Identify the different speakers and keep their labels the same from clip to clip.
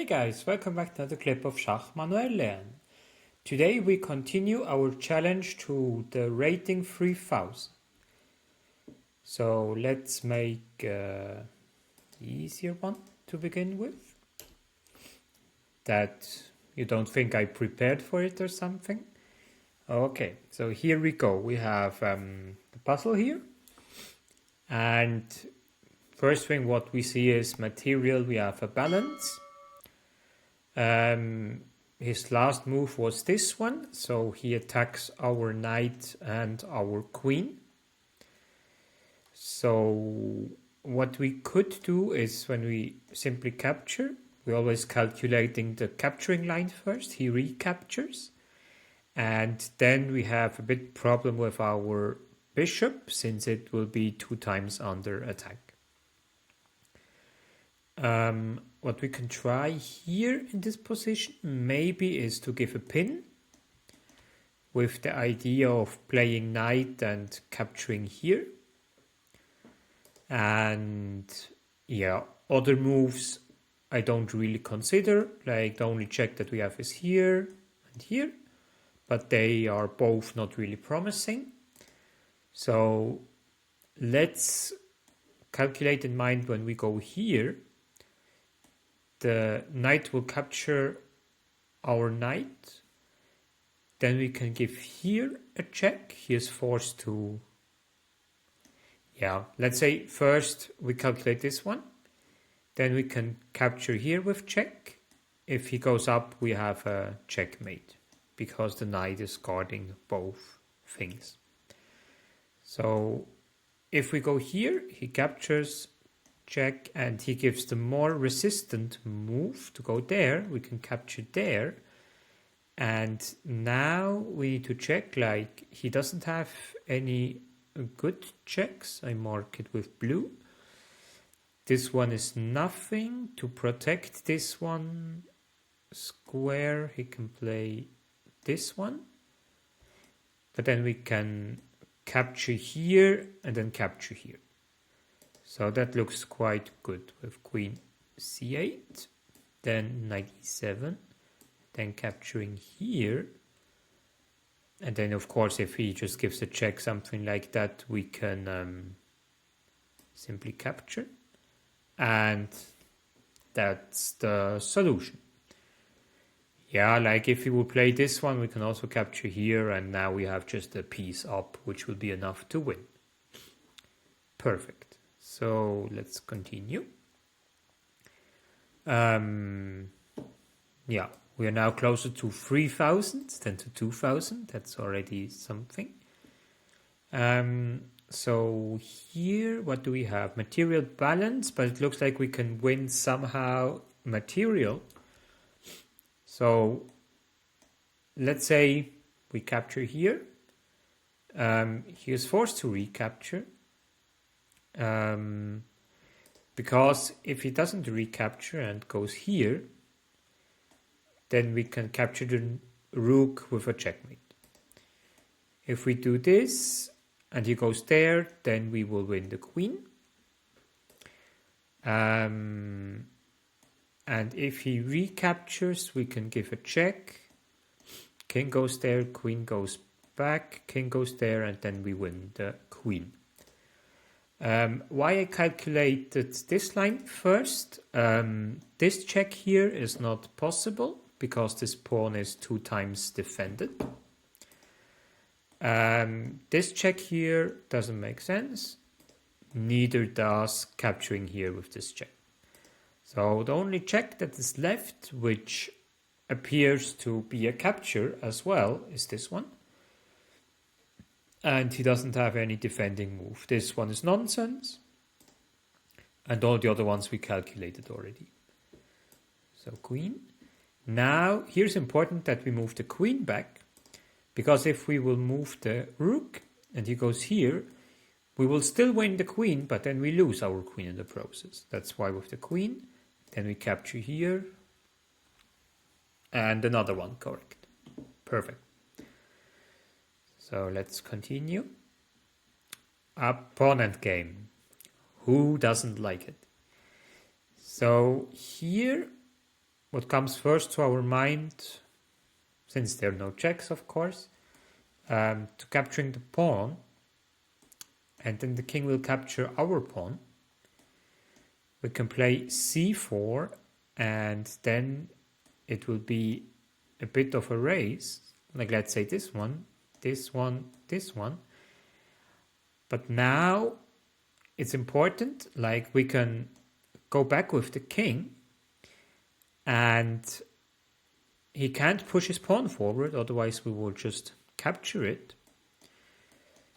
Speaker 1: guys, welcome back to another clip of Schach-manuel-lernen. Today we continue our challenge to the rating 3000. So let's make the easier one to begin with. That you don't think I prepared for it or something. Okay, so here we go. We have the puzzle here. And first thing what we see is material. We have a balance. His last move was this one, so he attacks our knight and our queen. So what we could do is when we simply capture, we're always calculating the capturing line first. He recaptures. And then we have a bit problem with our bishop since it will be 2 times under attack. What we can try here in this position maybe is to give a pin with the idea of playing knight and capturing here. And yeah, other moves I don't really consider, like the only check that we have is here and here, but they are both not really promising. So let's calculate in mind when we go here. The knight will capture our knight. Then we can give here a check. He is forced to... Yeah, let's say first we calculate this one. Then we can capture here with check. If he goes up, we have a checkmate because the knight is guarding both things. So if we go here, he captures check, and he gives the more resistant move to go there. We can capture there. And now we need to check, like, he doesn't have any good checks. I mark it with blue. This one is nothing. To protect this one square, he can play this one. But then we can capture here and then capture here. So that looks quite good with queen c8, then knight e7, then capturing here. And then of course if he just gives a check, something like that, we can simply capture. And that's the solution. Yeah, like if we would play this one, we can also capture here, and now we have just a piece up, which will be enough to win. Perfect. So let's continue. Yeah, we are now closer to 3000 than to 2000. That's already something. So here, what do we have? Material balance, but it looks like we can win somehow material. So let's say we capture here. He is forced to recapture. Because if he doesn't recapture and goes here, then we can capture the rook with a checkmate. If we do this and he goes there, then we will win the queen. And if he recaptures, we can give a check. King goes there, queen goes back, king goes there, and then we win the queen. Why I calculated this line first, this check here is not possible because this pawn is 2 times defended. This check here doesn't make sense, neither does capturing here with this check. So the only check that is left, which appears to be a capture as well, is this one. And he doesn't have any defending move. This one is nonsense. And all the other ones we calculated already. So queen. Now, here's important that we move the queen back. Because if we will move the rook and he goes here, we will still win the queen, but then we lose our queen in the process. That's why with the queen, then we capture here. And another one, correct. Perfect. So let's continue. Opponent game. Who doesn't like it? So here what comes first to our mind, since there are no checks, of course, to capturing the pawn, and then the king will capture our pawn. We can play c4, and then it will be a bit of a race, like let's say this one, this one, this one. But now it's important, like we can go back with the king, and he can't push his pawn forward, otherwise we will just capture it.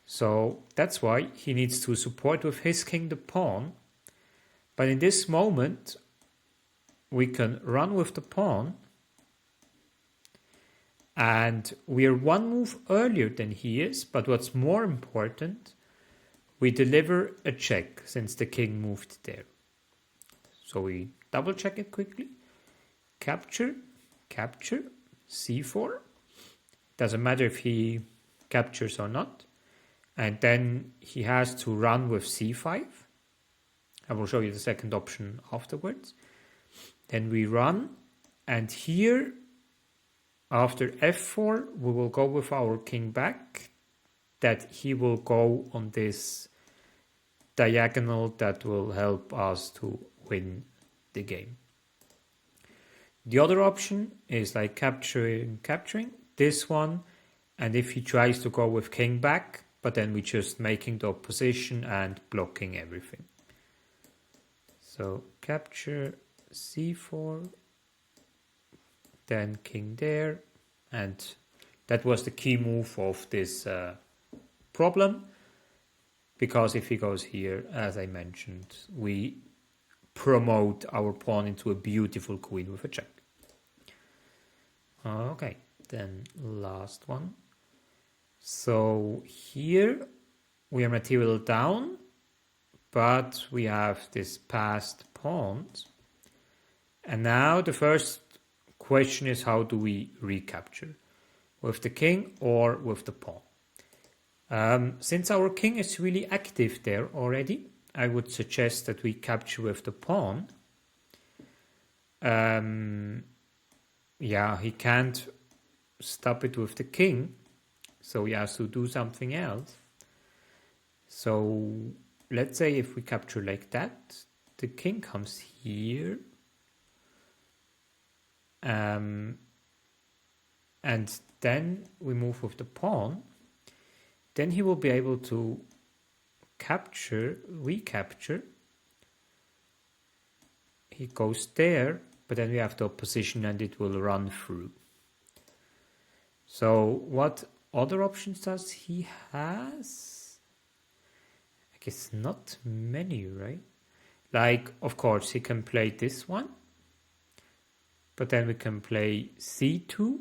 Speaker 1: So that's why he needs to support with his king the pawn. But in this moment, we can run with the pawn, and we are one move earlier than he is, but what's more important, we deliver a check since the king moved there. So we double check it quickly. Capture, capture, c4. Doesn't matter if he captures or not. And then he has to run with c5. I will show you the second option afterwards. Then we run, and here, after f4, we will go with our king back, that he will go on this diagonal that will help us to win the game. The other option is like capturing this one, and if he tries to go with king back, but then we just making the opposition and blocking everything. So capture c4, then king there, and that was the key move of this problem, because if he goes here, as I mentioned, we promote our pawn into a beautiful queen with a check. Okay, then last one. So here we are material down, but we have this passed pawns. And now the first question is, how do we recapture? With the king or with the pawn? Since our king is really active there already, I would suggest that we capture with the pawn. Yeah, he can't stop it with the king, so he has to do something else. So let's say if we capture like that, the king comes here, and then we move with the pawn. Then he will be able to recapture. He goes there, but then we have the opposition and it will run through. So what other options does he has? I guess not many, right? Like, of course, he can play this one, but then we can play c2,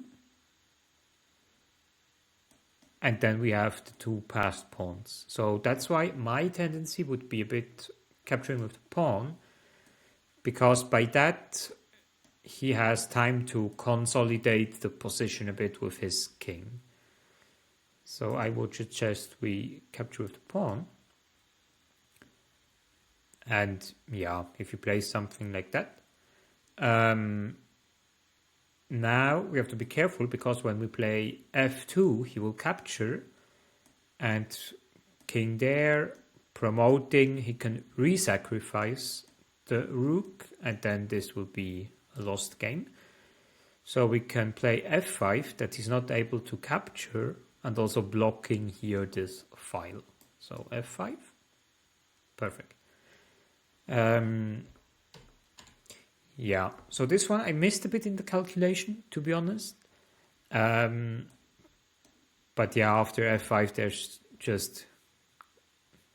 Speaker 1: and then we have the two passed pawns. So that's why my tendency would be a bit capturing with the pawn, because by that he has time to consolidate the position a bit with his king. So I would suggest we capture with the pawn. And yeah, if you play something like that. Now we have to be careful, because when we play f2, he will capture, and king there, promoting, he can re-sacrifice the rook, and then this will be a lost game. So we can play f5, that he's not able to capture, and also blocking here this file. So f5, perfect. Yeah, so this one I missed a bit in the calculation, to be honest. But yeah, after f5 there's just,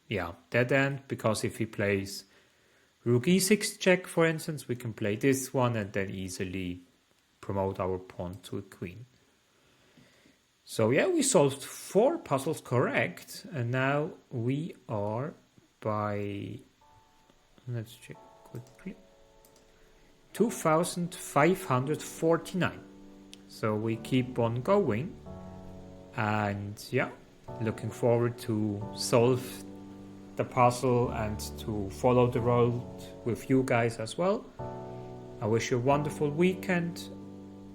Speaker 1: yeah, dead end, because if he plays rook e6 check, for instance, we can play this one and then easily promote our pawn to a queen. So yeah, we solved 4 puzzles correct, and now we are by, let's check quickly, 2,549. So we keep on going, and yeah, looking forward to solve the puzzle and to follow the road with you guys as well. I wish you a wonderful weekend.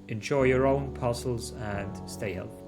Speaker 1: Enjoy your own puzzles and stay healthy.